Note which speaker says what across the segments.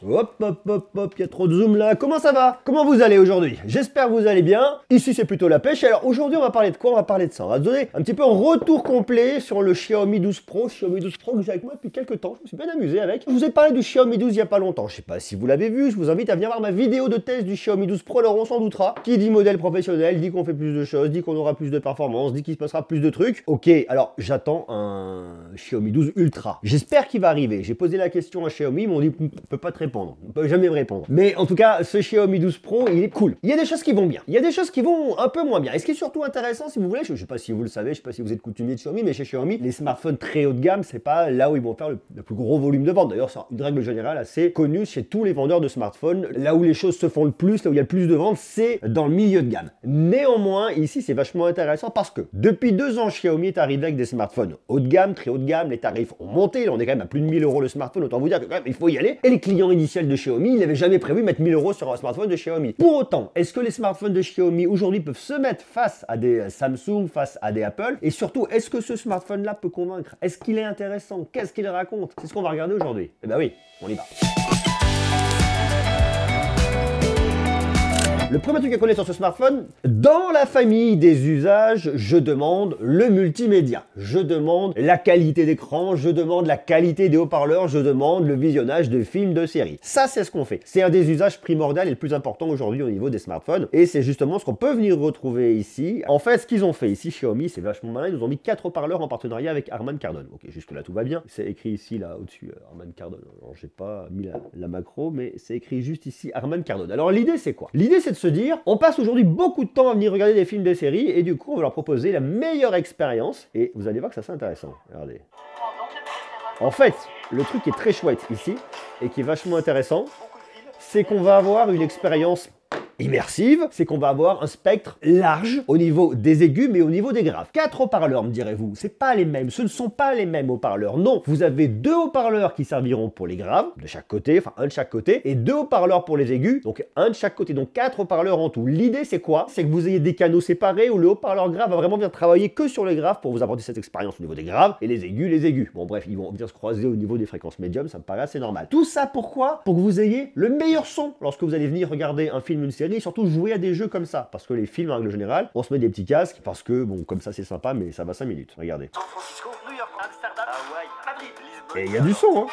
Speaker 1: Hop, hop, hop, hop, il y a trop de zoom là. Comment ça va? Comment vous allez aujourd'hui? J'espère que vous allez bien. Ici, c'est plutôt la pêche. Alors aujourd'hui, on va parler de quoi? On va parler de ça. On va donner un petit peu un retour complet sur le Xiaomi 12 Pro. Xiaomi 12 Pro que j'ai avec moi depuis quelques temps. Je me suis bien amusé avec. Je vous ai parlé du Xiaomi 12 il n'y a pas longtemps. Je sais pas si vous l'avez vu. Je vous invite à venir voir ma vidéo de test du Xiaomi 12 Pro. Alors on s'en doutera. Qui dit modèle professionnel, dit qu'on fait plus de choses, dit qu'on aura plus de performance, dit qu'il se passera plus de trucs. Ok, alors j'attends un Xiaomi 12 Ultra. J'espère qu'il va arriver. J'ai posé la question à Xiaomi, ils m'ont dit on peut pas te répondre. On peut jamais me répondre. Mais en tout cas, ce Xiaomi 12 Pro, il est cool. Il y a des choses qui vont bien. Il y a des choses qui vont un peu moins bien. Et ce qui est surtout intéressant, si vous voulez, je sais pas si vous le savez, je sais pas si vous êtes coutumier de Xiaomi, mais chez Xiaomi, les smartphones très haut de gamme, c'est pas là où ils vont faire le plus gros volume de vente. D'ailleurs, c'est une règle générale assez connue chez tous les vendeurs de smartphones. Là où les choses se font le plus, là où il y a le plus de ventes, c'est dans le milieu de gamme. Néanmoins, ici, c'est vachement intéressant parce que depuis 2 ans, Xiaomi est arrivé avec des smartphones haut de gamme, très haut de gamme. Les tarifs ont monté. Là, on est quand même à plus de 1000 € le smartphone. Autant vous dire que quand même, il faut y aller. Et les clients initiaux de Xiaomi, ils n'avaient jamais prévu mettre 1000 € sur un smartphone de Xiaomi. Pour autant, est-ce que les smartphones de Xiaomi aujourd'hui peuvent se mettre face à des Samsung, face à des Apple? Et surtout, est-ce que ce smartphone-là peut convaincre? Est-ce qu'il est intéressant? Qu'est-ce qu'il raconte? C'est ce qu'on va regarder aujourd'hui. Eh ben oui, on y va. Le premier truc à connaître sur ce smartphone, dans la famille des usages, je demande le multimédia. Je demande la qualité d'écran, je demande la qualité des haut-parleurs, je demande le visionnage de films, de séries. Ça, c'est ce qu'on fait. C'est un des usages primordiaux et le plus important aujourd'hui au niveau des smartphones. Et c'est justement ce qu'on peut venir retrouver ici. En fait, ce qu'ils ont fait ici, Xiaomi, c'est vachement malin. Ils nous ont mis 4 haut-parleurs en partenariat avec Harman Kardon. Ok, jusque-là, tout va bien. C'est écrit ici, là, au-dessus, Harman Kardon. Alors, j'ai pas mis la macro, mais c'est écrit juste ici, Harman Kardon. Alors, l'idée, c'est quoi? L'idée, c'est de se dire, on passe aujourd'hui beaucoup de temps à venir regarder des films, des séries, et du coup, on va leur proposer la meilleure expérience. Et vous allez voir que ça, c'est intéressant. Regardez. En fait, le truc qui est très chouette ici, et qui est vachement intéressant, c'est qu'on va avoir une expérience immersive, c'est qu'on va avoir un spectre large au niveau des aigus, mais au niveau des graves. 4 haut-parleurs, me direz-vous, c'est pas les mêmes, ce ne sont pas les mêmes haut-parleurs. Non, vous avez 2 haut-parleurs qui serviront pour les graves, de chaque côté, enfin un de chaque côté, et 2 haut-parleurs pour les aigus, donc un de chaque côté, donc 4 haut-parleurs en tout. L'idée, c'est quoi? C'est que vous ayez des canaux séparés où le haut-parleur grave va vraiment venir travailler que sur les graves pour vous apporter cette expérience au niveau des graves, et les aigus, les aigus. Bon bref, ils vont venir se croiser au niveau des fréquences médium, ça me paraît assez normal. Tout ça pourquoi? Pour que vous ayez le meilleur son lorsque vous allez venir regarder un film, une série, et surtout jouer à des jeux comme ça, parce que les films en règle générale, on se met des petits casques, parce que bon, comme ça c'est sympa, mais ça va 5 minutes, regardez.
Speaker 2: San Francisco, New York, Amsterdam, Hawaï, Madrid, Lisbonne.
Speaker 1: Et il y a du son, hein.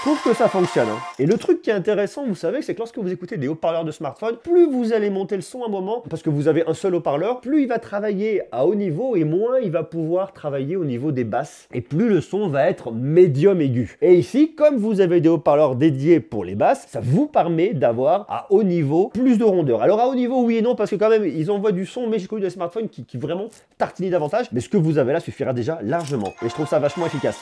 Speaker 1: Je trouve que ça fonctionne. Hein. Et le truc qui est intéressant, vous savez, c'est que lorsque vous écoutez des haut-parleurs de smartphone, plus vous allez monter le son à un moment, parce que vous avez un seul haut-parleur, plus il va travailler à haut niveau et moins il va pouvoir travailler au niveau des basses. Et plus le son va être médium aigu. Et ici, comme vous avez des haut-parleurs dédiés pour les basses, ça vous permet d'avoir à haut niveau plus de rondeur. Alors à haut niveau, oui et non, parce que quand même, ils envoient du son, mais j'ai connu des smartphones qui vraiment tartinent davantage. Mais ce que vous avez là suffira déjà largement. Et je trouve ça vachement efficace.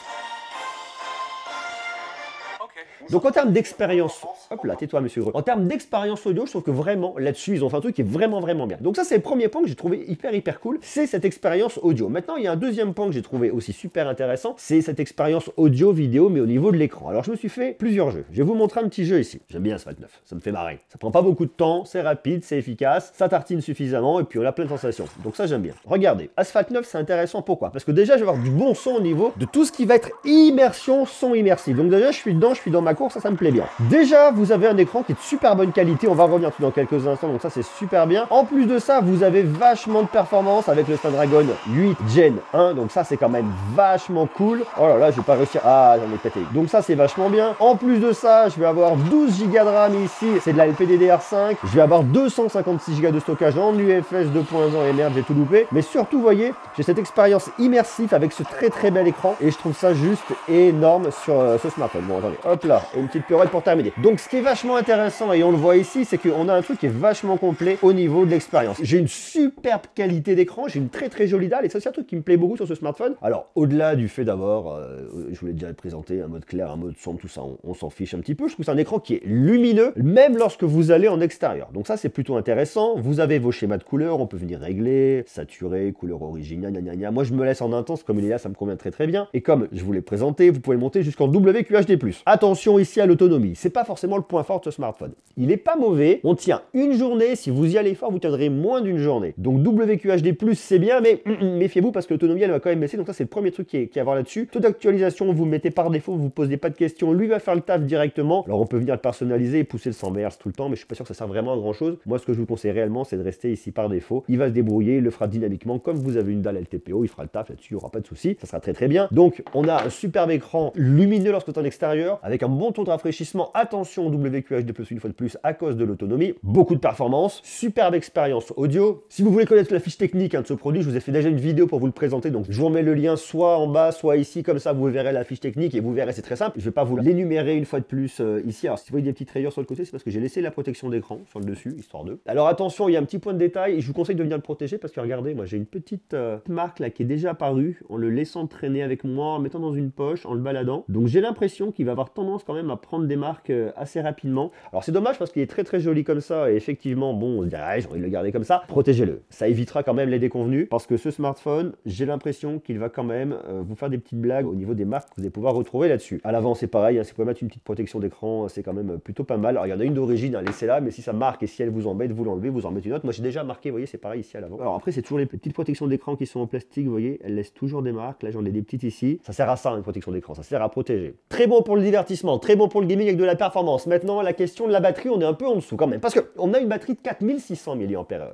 Speaker 1: Donc en termes d'expérience, hop là, tais-toi monsieur Gros. En termes d'expérience audio, je trouve que vraiment là-dessus, ils ont fait un truc qui est vraiment bien. Donc ça, c'est le premier point que j'ai trouvé hyper cool, c'est cette expérience audio. Maintenant, il y a un deuxième point que j'ai trouvé aussi super intéressant, c'est cette expérience audio-vidéo, mais au niveau de l'écran. Alors je me suis fait plusieurs jeux. Je vais vous montrer un petit jeu ici. J'aime bien Asphalt 9, ça me fait marrer. Ça prend pas beaucoup de temps, c'est rapide, c'est efficace, ça tartine suffisamment, et puis on a plein de sensations. Donc ça, j'aime bien. Regardez, Asphalt 9, c'est intéressant, pourquoi? Parce que déjà, je vais avoir du bon son au niveau de tout ce qui va être immersion, son immersif. Donc déjà, je suis dans ma course, ça me plaît bien. Déjà, vous avez un écran qui est de super bonne qualité, on va revenir tout dans quelques instants, donc ça c'est super bien. En plus de ça, vous avez vachement de performance avec le Snapdragon 8 Gen 1, donc ça c'est quand même vachement cool. Oh là là, je vais pas réussir, ah j'en ai pété. Donc ça c'est vachement bien. En plus de ça, je vais avoir 12 Go de RAM ici, c'est de la LPDDR5. Je vais avoir 256 Go de stockage en UFS 2.0 et merde, j'ai tout loupé. Mais surtout, vous voyez, j'ai cette expérience immersive avec ce très bel écran et je trouve ça juste énorme sur ce smartphone. Bon, attendez, hop là, et une petite pirouette pour terminer. Donc ce qui est vachement intéressant, et on le voit ici, c'est qu'on a un truc qui est vachement complet au niveau de l'expérience. J'ai une superbe qualité d'écran, j'ai une très jolie dalle, et ça c'est un truc qui me plaît beaucoup sur ce smartphone. Alors au-delà du fait d'avoir, je vous l'ai déjà présenté, un mode clair, un mode sombre, tout ça, on s'en fiche un petit peu. Je trouve que c'est un écran qui est lumineux, même lorsque vous allez en extérieur. Donc ça c'est plutôt intéressant. Vous avez vos schémas de couleurs, on peut venir régler, saturer, couleur originale, gna. Moi je me laisse en intense, comme il est là, ça me convient très bien. Et comme je vous l'ai présenté, vous pouvez le monter jusqu'en WQHD+. Attention ici à l'autonomie. C'est pas forcément le point fort de ce smartphone. Il est pas mauvais. On tient une journée. Si vous y allez fort, vous tiendrez moins d'une journée. Donc WQHD+, c'est bien, mais méfiez-vous parce que l'autonomie, elle va quand même baisser. Donc ça, c'est le premier truc qui est à voir là-dessus. Taux d'actualisation, vous le mettez par défaut, vous posez pas de questions. Lui va faire le taf directement. Alors on peut venir le personnaliser et pousser le 100 Hz tout le temps, mais je suis pas sûr que ça sert vraiment à grand chose. Moi, ce que je vous conseille réellement, c'est de rester ici par défaut. Il va se débrouiller, il le fera dynamiquement. Comme vous avez une dalle LTPO, il fera le taf là-dessus, il n'y aura pas de souci. Ça sera très très bien. Donc on a un superbe écran lumineux lorsque vous êtes en extérieur, avec un bon taux de rafraîchissement. Attention au WQHD+, une fois de plus, à cause de l'autonomie. Beaucoup de performance, superbe expérience audio. Si vous voulez connaître la fiche technique de ce produit, je vous ai fait déjà une vidéo pour vous le présenter. Donc je vous remets le lien soit en bas, soit ici, comme ça vous verrez la fiche technique et vous verrez, c'est très simple. Je ne vais pas vous l'énumérer une fois de plus ici. Alors si vous voyez des petites rayures sur le côté, c'est parce que j'ai laissé la protection d'écran sur le dessus, histoire de. Alors attention, il y a un petit point de détail et je vous conseille de venir le protéger parce que regardez, moi j'ai une petite marque là qui est déjà apparue en le laissant traîner avec moi, en le mettant dans une poche, en le baladant. Donc j'ai l'impression qu'il va avoir tendance quand même à prendre des marques assez rapidement. Alors c'est dommage parce qu'il est très très joli comme ça et effectivement, bon, on se dirait, j'ai envie de le garder comme ça. Protégez-le. Ça évitera quand même les déconvenus parce que ce smartphone, j'ai l'impression qu'il va quand même vous faire des petites blagues au niveau des marques que vous allez pouvoir retrouver là-dessus. À l'avant, c'est pareil, hein, si vous pouvez mettre une petite protection d'écran, c'est quand même plutôt pas mal. Alors il y en a une d'origine, hein, laissez-la, mais si ça marque et si elle vous embête, vous l'enlevez, vous en mettez une autre. Moi j'ai déjà marqué, vous voyez, c'est pareil ici à l'avant. Alors après, c'est toujours les petites protections d'écran qui sont en plastique, vous voyez, elles laissent toujours des marques. Là, j'en ai des petites ici. Ça sert à ça, une protection d'écran, ça sert à protéger. Très bon pour le divertissement, très bon pour le gaming avec de la performance. Maintenant, la question de la batterie, on est un peu en dessous quand même, parce qu'on a une batterie de 4600 mAh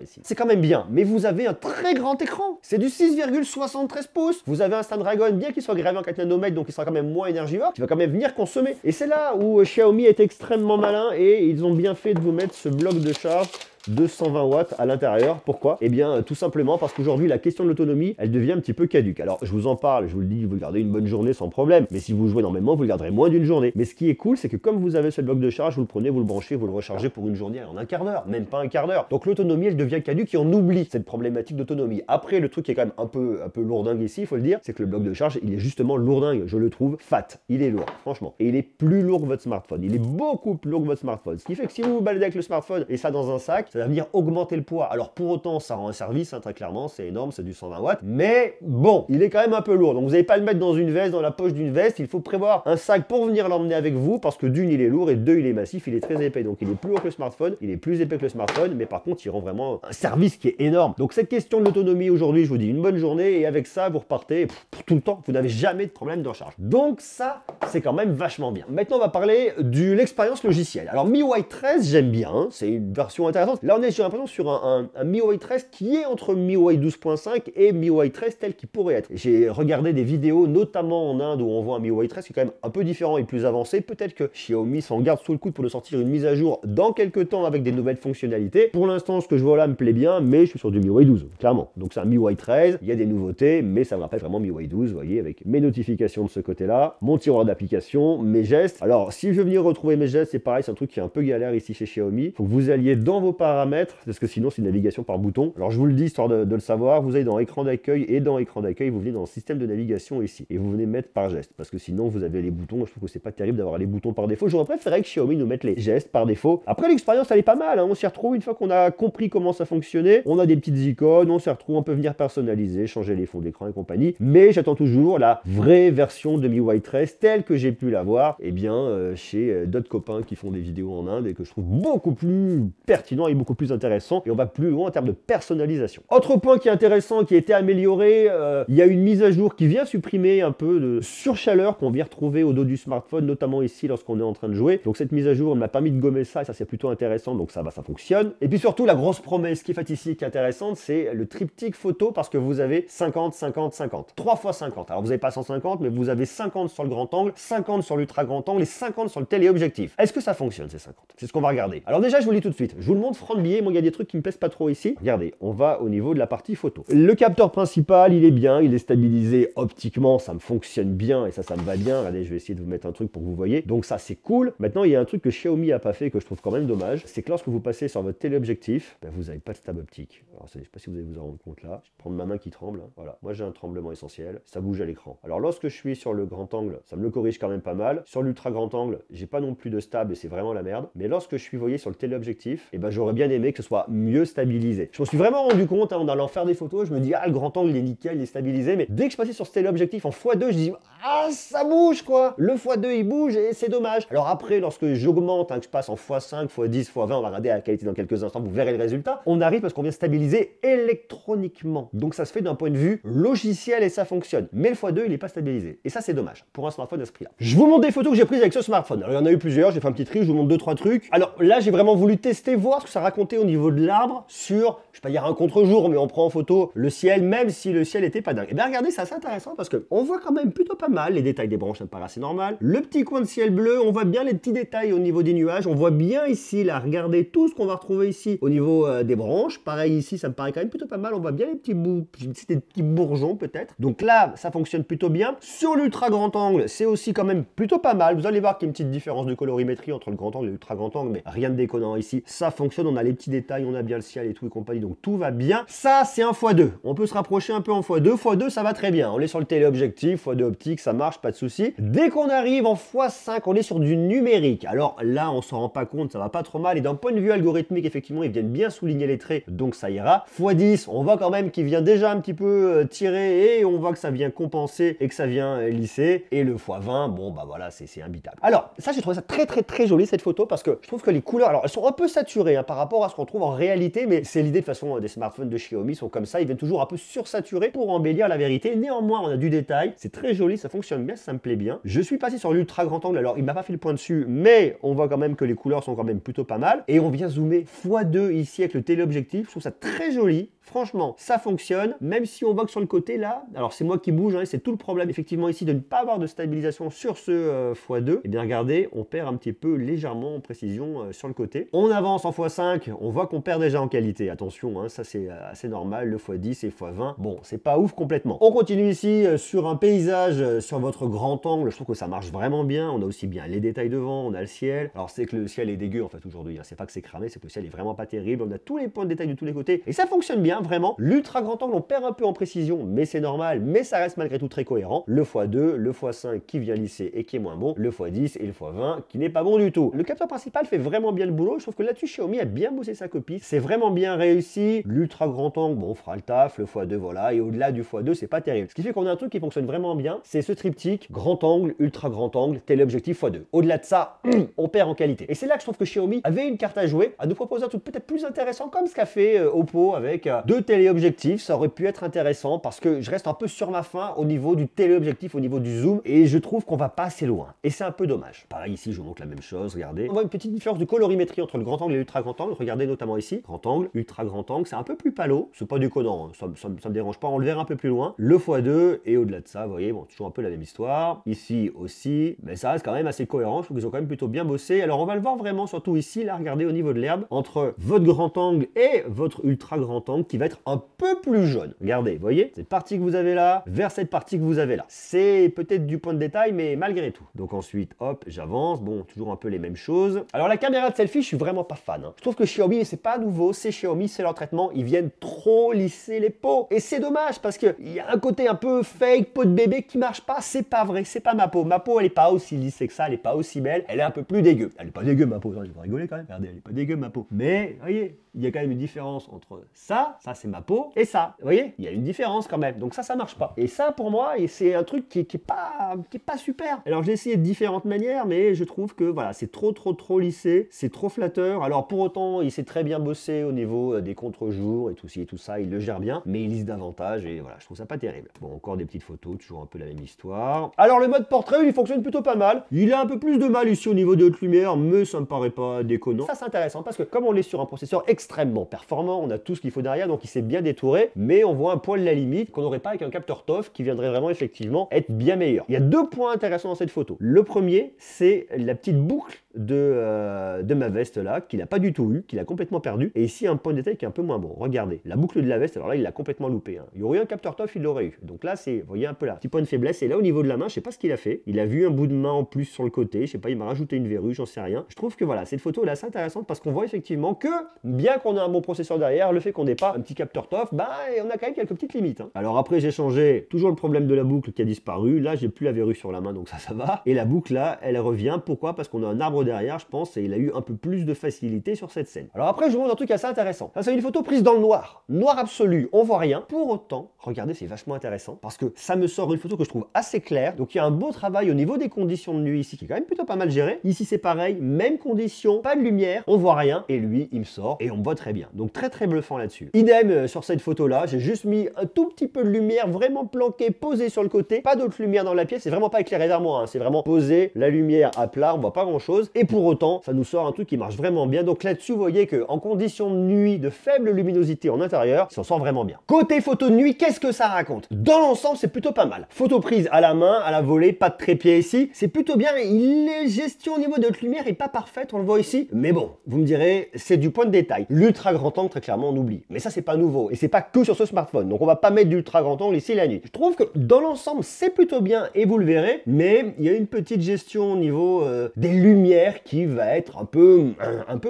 Speaker 1: ici. C'est quand même bien, mais vous avez un très grand écran. C'est du 6,73 pouces. Vous avez un Snapdragon, bien qu'il soit gravé en 4 nanomètres, donc il sera quand même moins énergivore, qui va quand même venir consommer. Et c'est là où Xiaomi est extrêmement malin et ils ont bien fait de vous mettre ce bloc de charge de 120 watts à l'intérieur. Pourquoi? Eh bien, tout simplement parce qu'aujourd'hui, la question de l'autonomie, elle devient un petit peu caduque. Alors, je vous en parle, je vous le dis, vous le gardez une bonne journée sans problème. Mais si vous jouez énormément, vous le garderez moins d'une journée. Mais ce qui est cool, c'est que comme vous avez ce bloc de charge, vous le prenez, vous le branchez, vous le rechargez pour une journée en un quart d'heure, même pas un quart d'heure. Donc l'autonomie, elle devient caduque et on oublie cette problématique d'autonomie. Après, le truc qui est quand même un peu lourdingue ici, il faut le dire, c'est que le bloc de charge, il est justement lourdingue. Je le trouve fat. Il est lourd, franchement. Et il est plus lourd que votre smartphone. Il est beaucoup plus lourd que votre smartphone. Ce qui fait que si vous vous baladez avec le smartphone et ça dans un sac, ça va venir augmenter le poids. Alors pour autant, ça rend un service, hein, très clairement, c'est énorme, c'est du 120 watts, mais bon, il est quand même un peu lourd. Donc vous n'allez pas le mettre dans une veste, dans la poche d'une veste, il faut prévoir un sac pour venir l'emmener avec vous, parce que d'une, il est lourd, et deux, il est massif, il est très épais. Donc il est plus lourd que le smartphone, il est plus épais que le smartphone, mais par contre, il rend vraiment un service qui est énorme. Donc cette question de l'autonomie aujourd'hui, je vous dis une bonne journée, et avec ça, vous repartez pour tout le temps, vous n'avez jamais de problème de recharge. Donc ça, c'est quand même vachement bien. Maintenant, on va parler de l'expérience logicielle. Alors MIUI 13, j'aime bien, hein, c'est une version intéressante. Là, on est, j'ai l'impression, sur un MIUI 13 qui est entre MIUI 12.5 et MIUI 13 tel qu'il pourrait être. J'ai regardé des vidéos, notamment en Inde, où on voit un MIUI 13 qui est quand même un peu différent et plus avancé. Peut-être que Xiaomi s'en garde sous le coude pour nous sortir une mise à jour dans quelques temps avec des nouvelles fonctionnalités. Pour l'instant, ce que je vois là me plaît bien, mais je suis sur du MIUI 12, clairement. Donc c'est un MIUI 13, il y a des nouveautés, mais ça me rappelle vraiment MIUI 12, vous voyez, avec mes notifications de ce côté-là, mon tiroir d'application, mes gestes. Alors, si je veux venir retrouver mes gestes, c'est pareil, c'est un truc qui est un peu galère ici chez Xiaomi. Faut que vous alliez dans vos paramètres, parce que sinon, c'est une navigation par bouton. Alors, je vous le dis, histoire de le savoir, vous allez dans écran d'accueil, et dans écran d'accueil, vous venez dans le système de navigation ici, et vous venez mettre par geste, parce que sinon, vous avez les boutons. Je trouve que c'est pas terrible d'avoir les boutons par défaut. J'aurais préféré que Xiaomi nous mette les gestes par défaut. Après, l'expérience, elle est pas mal, hein. On s'y retrouve une fois qu'on a compris comment ça fonctionnait. On a des petites icônes, on s'y retrouve, on peut venir personnaliser, changer les fonds d'écran et compagnie. Mais j'attends toujours la vraie version de MIUI 13 telle que j'ai pu la voir, eh bien, chez d'autres copains qui font des vidéos en Inde et que je trouve beaucoup plus pertinent et beaucoup plus intéressant. Et on va plus loin en termes de personnalisation. Autre point qui est intéressant, qui a été amélioré, il y a une mise à jour qui vient supprimer un peu de surchaleur qu'on vient retrouver au dos du smartphone, notamment ici lorsqu'on est en train de jouer. Donc cette mise à jour m'a permis de gommer ça et ça c'est plutôt intéressant, donc ça fonctionne. Et puis surtout la grosse promesse qui est faite ici qui est intéressante, c'est le triptyque photo parce que vous avez 50, 50, 50. 3 fois 50. Alors vous n'avez pas 150, mais vous avez 50 sur le grand angle, 50 sur l'ultra grand angle et 50 sur le téléobjectif. Est-ce que ça fonctionne ces 50? C'est ce qu'on va regarder. Alors déjà je vous le dis tout de suite, je vous le montre franc de billet, moi il y a des trucs qui me plaisent pas trop ici. Regardez, on va au niveau de la partie photo. Le capteur principal, il est bien, il est stabilisé optiquement, ça me fonctionne bien et ça me va bien. Regardez, je vais essayer de vous mettre un truc pour que vous voyez. Donc ça c'est cool. Maintenant il y a un truc que Xiaomi a pas fait que je trouve quand même dommage, c'est que lorsque vous passez sur votre téléobjectif, ben, vous n'avez pas de stab optique. Alors je sais pas si vous allez vous en rendre compte là. Je vais prendre ma main qui tremble, hein. Voilà. Moi j'ai un tremblement essentiel, ça bouge à l'écran. Alors lorsque je suis sur le grand angle, ça me le corrige quand même pas mal. Sur l'ultra grand angle, j'ai pas non plus de stab et c'est vraiment la merde. Mais lorsque je suis, vous voyez, sur le téléobjectif, et ben j'aurais bien aimé que ce soit mieux stabilisé. Je me suis vraiment rendu compte en allant faire des photos, je me dis ah le grand angle il est nickel, il est stabilisé, mais dès que je passais sur ce téléobjectif en x2, je dis ah ça bouge quoi. Le x2 il bouge et c'est dommage. Alors après lorsque j'augmente, que je passe en x5, x10, x20, on va regarder la qualité dans quelques instants, vous verrez le résultat. On arrive parce qu'on vient stabiliser électroniquement. Donc ça se fait d'un point de vue logiciel et ça fonctionne. Mais le x2 il n'est pas stabilisé. Et ça c'est dommage pour un smartphone à ce prix-là. Je vous montre des photos que j'ai prises avec ce smartphone. Alors il y en a eu plusieurs, j'ai fait un petit tri, je vous montre 2-3 trucs. Alors là j'ai vraiment voulu tester, voir ce que ça racontait au niveau de l'arbre sur, je vais pas dire un contre-jour, mais on prend en photo le ciel, même si le ciel était pas dingue. Et bien regardez, c'est assez intéressant parce que on voit quand même plutôt pas mal les détails des branches, ça me paraît assez normal. Le petit coin de ciel bleu, on voit bien les petits détails au niveau des nuages, on voit bien ici, là, regardez tout ce qu'on va retrouver ici au niveau des branches. Pareil ici, ça me paraît quand même plutôt pas mal, on voit bien les petits bouts, des petits bourgeons peut-être. Donc là, ça fonctionne plutôt bien. Sur l'ultra grand angle, c'est aussi quand même plutôt pas mal. Vous allez voir qu'il y a une petite différence de colorimétrie entre le grand angle et l'ultra grand angle, mais rien de déconnant ici. Ça fonctionne, on a les petits détails, on a bien le ciel et tout et compagnie, donc tout va bien. Ça, c'est un x2. On peut se rapprocher un peu en x2. x2, ça va très bien. On est sur le téléobjectif, x2 optique, ça marche, pas de souci. Dès qu'on arrive en x5, on est sur du numérique. Alors là, on s'en rend pas compte, ça va pas trop mal. Et d'un point de vue algorithmique, effectivement, ils viennent bien souligner les traits, donc ça ira. x10, on voit quand même qu'il vient déjà un petit peu tirer et on voit que ça vient compenser et que ça vient lisser. Et le x20, bon bah voilà, c'est imbitable. Alors ça, j'ai trouvé ça très joli cette photo parce que je trouve que les couleurs, alors elles sont un peu saturées par rapport à ce qu'on trouve en réalité, mais c'est l'idée de façon des smartphones de Xiaomi sont comme ça, ils viennent toujours un peu sursaturés pour embellir la vérité. Néanmoins, on a du détail, c'est très joli, ça fonctionne bien, ça me plaît bien. Je suis passé sur l'ultra grand angle, alors il m'a pas fait le point dessus, mais on voit quand même que les couleurs sont quand même plutôt pas mal. Et on vient zoomer x2 ici avec le téléobjectif, je trouve ça très joli. Franchement, ça fonctionne, même si on voit que sur le côté là, alors c'est moi qui bouge, c'est tout le problème effectivement ici de ne pas avoir de stabilisation sur ce x2. Et bien regardez, on perd un petit peu légèrement en précision sur le côté. On avance en x5, on voit qu'on perd déjà en qualité. Attention, ça c'est assez normal, le x10 et x20. Bon, c'est pas ouf complètement. On continue ici sur un paysage, sur votre grand angle. Je trouve que ça marche vraiment bien. On a aussi bien les détails devant, on a le ciel. Alors c'est que le ciel est dégueu en fait aujourd'hui. C'est pas que c'est cramé, c'est que le ciel est vraiment pas terrible. On a tous les points de détail de tous les côtés et ça fonctionne bien. Vraiment, l'ultra grand angle on perd un peu en précision, mais c'est normal, mais ça reste malgré tout très cohérent. Le x2, le x5 qui vient lisser et qui est moins bon, le x10 et le x20 qui n'est pas bon du tout. Le capteur principal fait vraiment bien le boulot, je trouve que là-dessus Xiaomi a bien bossé sa copie, c'est vraiment bien réussi. L'ultra grand angle, bon, on fera le taf, le x2 voilà, et au-delà du x2 c'est pas terrible. Ce qui fait qu'on a un truc qui fonctionne vraiment bien, c'est ce triptyque, grand angle, ultra grand angle, téléobjectif x2. Au-delà de ça, on perd en qualité. Et c'est là que je trouve que Xiaomi avait une carte à jouer, à nous proposer un truc peut-être plus intéressant comme ce qu'a fait Oppo avec deux téléobjectifs. Ça aurait pu être intéressant parce que je reste un peu sur ma faim au niveau du téléobjectif, au niveau du zoom, et je trouve qu'on va pas assez loin. Et c'est un peu dommage. Pareil ici, je vous montre la même chose, regardez. On voit une petite différence de colorimétrie entre le grand angle et l'ultra grand angle. Regardez notamment ici, grand angle, ultra grand angle, c'est un peu plus palo. C'est pas déconnant, ça me dérange pas, on le verra un peu plus loin. Le x2, et au-delà de ça, vous voyez, bon, toujours un peu la même histoire. Ici aussi, mais ça reste quand même assez cohérent. Je trouve qu'ils ont quand même plutôt bien bossé. Alors on va le voir vraiment, surtout ici, là, regardez au niveau de l'herbe, entre votre grand angle et votre ultra grand angle qui va être un peu plus jaune. Regardez, vous voyez, cette partie que vous avez là, vers cette partie que vous avez là. C'est peut-être du point de détail, mais malgré tout. Donc ensuite, hop, j'avance. Bon, toujours un peu les mêmes choses. Alors la caméra de selfie, je suis vraiment pas fan. Je trouve que Xiaomi, c'est pas nouveau, c'est Xiaomi, c'est leur traitement. Ils viennent trop lisser les peaux. Et c'est dommage parce qu'il y a un côté un peu fake, peau de bébé qui marche pas. C'est pas vrai, c'est pas ma peau. Ma peau, elle est pas aussi lissée que ça, elle est pas aussi belle. Elle est un peu plus dégueu. Elle est pas dégueu, ma peau. Non, je vais rigoler quand même. Regardez, elle est pas dégueu, ma peau. Mais, vous voyez, il y a quand même une différence entre ça c'est ma peau, et ça. Vous voyez, il y a une différence quand même. Donc ça marche pas. Et ça, pour moi, c'est un truc qui est pas super. Alors j'ai essayé de différentes manières, mais je trouve que voilà, c'est trop lissé, c'est trop flatteur. Alors pour autant, il s'est très bien bossé au niveau des contre-jours et tout ci et tout ça, il le gère bien, mais il lisse davantage et voilà, je trouve ça pas terrible. Bon, encore des petites photos, toujours un peu la même histoire. Alors le mode portrait, il fonctionne plutôt pas mal. Il a un peu plus de mal ici au niveau de haute lumière, mais ça me paraît pas déconnant. Ça c'est intéressant parce que comme on est sur un processeur extrêmement performant, on a tout ce qu'il faut derrière, donc il s'est bien détouré, mais on voit un poil la limite qu'on n'aurait pas avec un capteur TOF qui viendrait vraiment effectivement être bien meilleur. Il y a deux points intéressants dans cette photo. Le premier, c'est la petite boucle de ma veste là, qu'il n'a pas du tout eu, qu'il a complètement perdu. Et ici, un point de détail qui est un peu moins bon. Regardez, la boucle de la veste, alors là, il l'a complètement loupé. Il y aurait eu un capteur TOF, il l'aurait eu. Donc là, c'est, vous voyez un peu là, petit point de faiblesse. Et là, au niveau de la main, je sais pas ce qu'il a fait. Il a vu un bout de main en plus sur le côté. Je sais pas, il m'a rajouté une verrue, j'en sais rien. Je trouve que voilà, cette photo est assez intéressante parce qu'on voit effectivement que, bien qu'on ait un bon processeur derrière, le fait qu'on n'ait pas un petit capteur TOF, bah, on a quand même quelques petites limites. Alors après, j'ai changé toujours le problème de la boucle qui a disparu. Là, j'ai plus la verrue sur la main, donc ça va. Et la boucle là, elle revient. Pourquoi? Parce qu'on a un arbre derrière, je pense, et il a eu un peu plus de facilité sur cette scène. Alors après, je vous montre un truc assez intéressant. Ça, c'est une photo prise dans le noir. Noir absolu, on voit rien. Pour autant, regardez, c'est vachement intéressant parce que ça me sort une photo que je trouve assez claire. Donc il y a un beau travail au niveau des conditions de nuit ici qui est quand même plutôt pas mal géré. Ici, c'est pareil, même condition, pas de lumière, on voit rien. Et lui, il me sort et on me voit très bien. Donc très bluffant là-dessus. Idem sur cette photo-là, j'ai juste mis un tout petit peu de lumière vraiment planquée, posée sur le côté. Pas d'autre lumière dans la pièce, c'est vraiment pas éclairé vers moi. Hein. C'est vraiment posé, la lumière à plat, on voit pas grand-chose. Et pour autant, ça nous sort un truc qui marche vraiment bien. Donc là-dessus, vous voyez qu'en conditions de nuit, de faible luminosité en intérieur, il s'en sort vraiment bien. Côté photo de nuit, qu'est-ce que ça raconte? Dans l'ensemble, c'est plutôt pas mal. Photo prise à la main, à la volée, pas de trépied ici. C'est plutôt bien. La gestion au niveau de notre lumière est pas parfaite, on le voit ici. Mais bon, vous me direz, c'est du point de détail. L'ultra grand angle, très clairement, on oublie. Mais ça, c'est pas nouveau. Et c'est pas que sur ce smartphone. Donc on va pas mettre d'ultra grand angle ici la nuit. Je trouve que dans l'ensemble, c'est plutôt bien et vous le verrez. Mais il y a une petite gestion au niveau des lumières qui va être un peu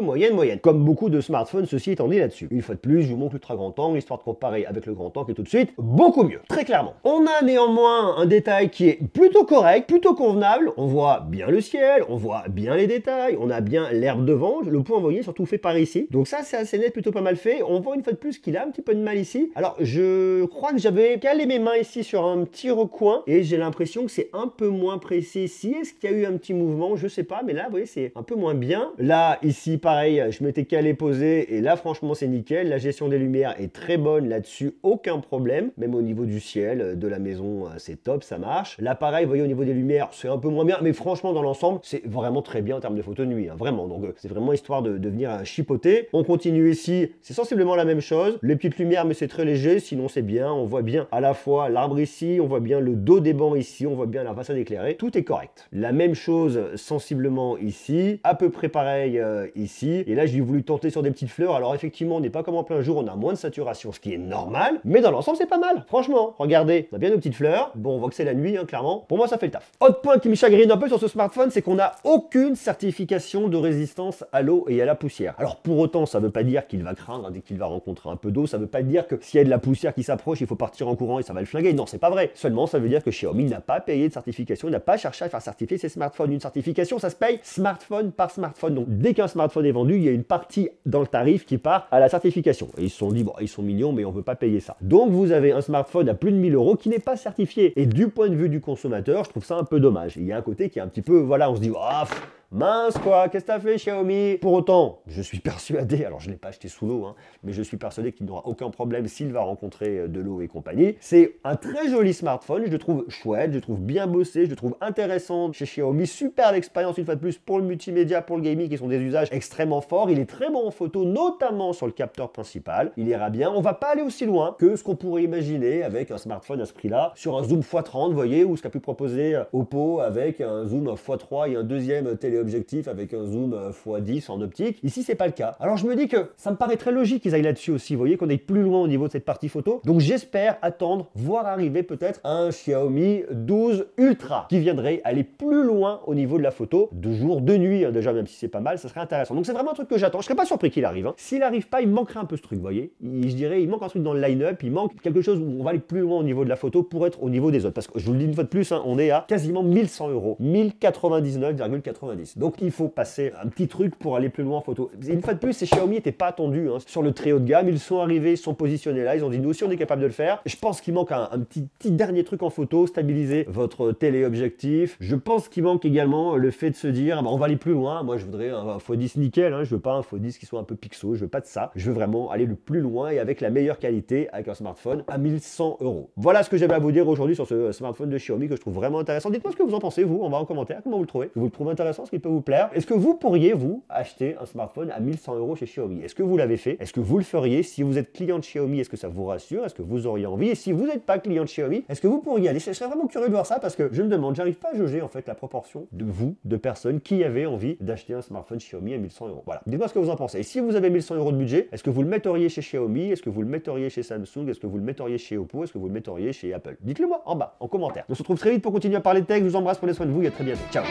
Speaker 1: moyenne. Comme beaucoup de smartphones, ceci étant dit là-dessus. Une fois de plus, je vous montre l'ultra grand angle, histoire de comparer avec le grand angle et tout de suite, beaucoup mieux. Très clairement. On a néanmoins un détail qui est plutôt correct, plutôt convenable. On voit bien le ciel, on voit bien les détails, on a bien l'herbe devant. Le point, vous voyez, surtout fait par ici. Donc ça, c'est assez net, plutôt pas mal fait. On voit une fois de plus qu'il a un petit peu de mal ici. Alors, je crois que j'avais calé mes mains ici sur un petit recoin et j'ai l'impression que c'est un peu moins précis ici. Est-ce qu'il y a eu un petit mouvement? Je sais pas, mais là, vous voyez, c'est un peu moins bien. Là, ici, pareil, je m'étais calé posé et là, franchement, c'est nickel. La gestion des lumières est très bonne là-dessus, aucun problème. Même au niveau du ciel, de la maison, c'est top, ça marche. Là, pareil, vous voyez, au niveau des lumières, c'est un peu moins bien, mais franchement, dans l'ensemble, c'est vraiment très bien en termes de photos de nuit, hein, vraiment. Donc, c'est vraiment histoire de venir chipoter. On continue ici, c'est sensiblement la même chose. Les petites lumières, mais c'est très léger, sinon c'est bien. On voit bien à la fois l'arbre ici, on voit bien le dos des bancs ici, on voit bien la façade éclairée. Tout est correct. La même chose sensiblement ici, à peu près pareil ici. Et là, j'ai voulu tenter sur des petites fleurs. Alors, effectivement, on n'est pas comme en plein jour, on a moins de saturation, ce qui est normal. Mais dans l'ensemble, c'est pas mal. Franchement, regardez, on a bien nos petites fleurs. Bon, on voit que c'est la nuit, hein, clairement. Pour moi, ça fait le taf. Autre point qui me chagrine un peu sur ce smartphone, c'est qu'on n'a aucune certification de résistance à l'eau et à la poussière. Alors, pour autant, ça ne veut pas dire qu'il va craindre dès qu'il va rencontrer un peu d'eau. Ça ne veut pas dire que s'il y a de la poussière qui s'approche, il faut partir en courant et ça va le flinguer. Non, c'est pas vrai. Seulement, ça veut dire que Xiaomi n'a pas payé de certification, n'a pas cherché à faire certifier ses smartphones. Une certification, ça se paye smartphone par smartphone. Donc, dès qu'un smartphone est vendu, il y a une partie dans le tarif qui part à la certification. Et ils se sont dit, bon, ils sont mignons, mais on ne veut pas payer ça. Donc, vous avez un smartphone à plus de 1000 € qui n'est pas certifié. Et du point de vue du consommateur, je trouve ça un peu dommage. Il y a un côté qui est un petit peu, voilà, on se dit, ah, mince quoi, qu'est-ce que t'as fait Xiaomi? Pour autant, je suis persuadé, alors je ne l'ai pas acheté sous l'eau, hein, mais je suis persuadé qu'il n'aura aucun problème s'il va rencontrer de l'eau et compagnie. C'est un très joli smartphone, je le trouve chouette, je le trouve bien bossé, je le trouve intéressant chez Xiaomi. Super expérience une fois de plus pour le multimédia, pour le gaming, qui sont des usages extrêmement forts. Il est très bon en photo, notamment sur le capteur principal. Il ira bien. On va pas aller aussi loin que ce qu'on pourrait imaginer avec un smartphone à ce prix-là, sur un zoom x30, vous voyez, ou ce qu'a pu proposer Oppo avec un zoom x3 et un deuxième téléobjectif avec un zoom x10 en optique. Ici, c'est pas le cas. Alors, je me dis que ça me paraît très logique qu'ils aillent là-dessus aussi. Vous voyez qu'on est plus loin au niveau de cette partie photo. Donc, j'espère attendre, voir arriver peut-être un Xiaomi 12 Ultra qui viendrait aller plus loin au niveau de la photo, de jour, de nuit, hein, déjà, même si c'est pas mal, ça serait intéressant. Donc, c'est vraiment un truc que j'attends. Je serais pas surpris qu'il arrive. Hein. S'il arrive pas, il me manquerait un peu ce truc, vous voyez. Je dirais, il manque un truc dans le line-up, il manque quelque chose où on va aller plus loin au niveau de la photo pour être au niveau des autres. Parce que je vous le dis une fois de plus, hein, on est à quasiment 1100 €, 1099,90. Donc, il faut passer un petit truc pour aller plus loin en photo. Une fois de plus, ces Xiaomi n'étaient pas attendus hein, sur le très haut de gamme. Ils sont arrivés, ils sont positionnés là. Ils ont dit, nous aussi, on est capable de le faire. Je pense qu'il manque un petit dernier truc en photo, stabiliser votre téléobjectif. Je pense qu'il manque également le fait de se dire, bah, on va aller plus loin. Moi, je voudrais un x10 nickel. Hein. Je veux pas un x10 qui soit un peu pixo. Je veux pas de ça. Je veux vraiment aller le plus loin et avec la meilleure qualité, avec un smartphone à 1100 €. Voilà ce que j'avais à vous dire aujourd'hui sur ce smartphone de Xiaomi que je trouve vraiment intéressant. Dites-moi ce que vous en pensez, vous, on va en commentaire. Comment vous le trouvez? Vous le trouvez intéressant? Est-ce qu'il peut vous plaire? Est-ce que vous pourriez, vous, acheter un smartphone à 1100 € chez Xiaomi? Est-ce que vous l'avez fait? Est-ce que vous le feriez? Si vous êtes client de Xiaomi, est-ce que ça vous rassure? Est-ce que vous auriez envie? Et si vous n'êtes pas client de Xiaomi, est-ce que vous pourriez aller? Je serais vraiment curieux de voir ça parce que je me demande, j'arrive pas à jauger en fait la proportion de vous, de personnes qui avaient envie d'acheter un smartphone Xiaomi à 1100 €. Voilà. Dites-moi ce que vous en pensez. Et si vous avez 1100 € de budget, est-ce que vous le metteriez chez Xiaomi? Est-ce que vous le metteriez chez Samsung? Est-ce que vous le metteriez chez Oppo? Est-ce que vous le metteriez chez Apple? Dites-le moi en bas, en commentaire. On se retrouve très vite pour continuer à parler de tech. Je vous embrasse, prenez soin de vous et à très bientôt. Ciao.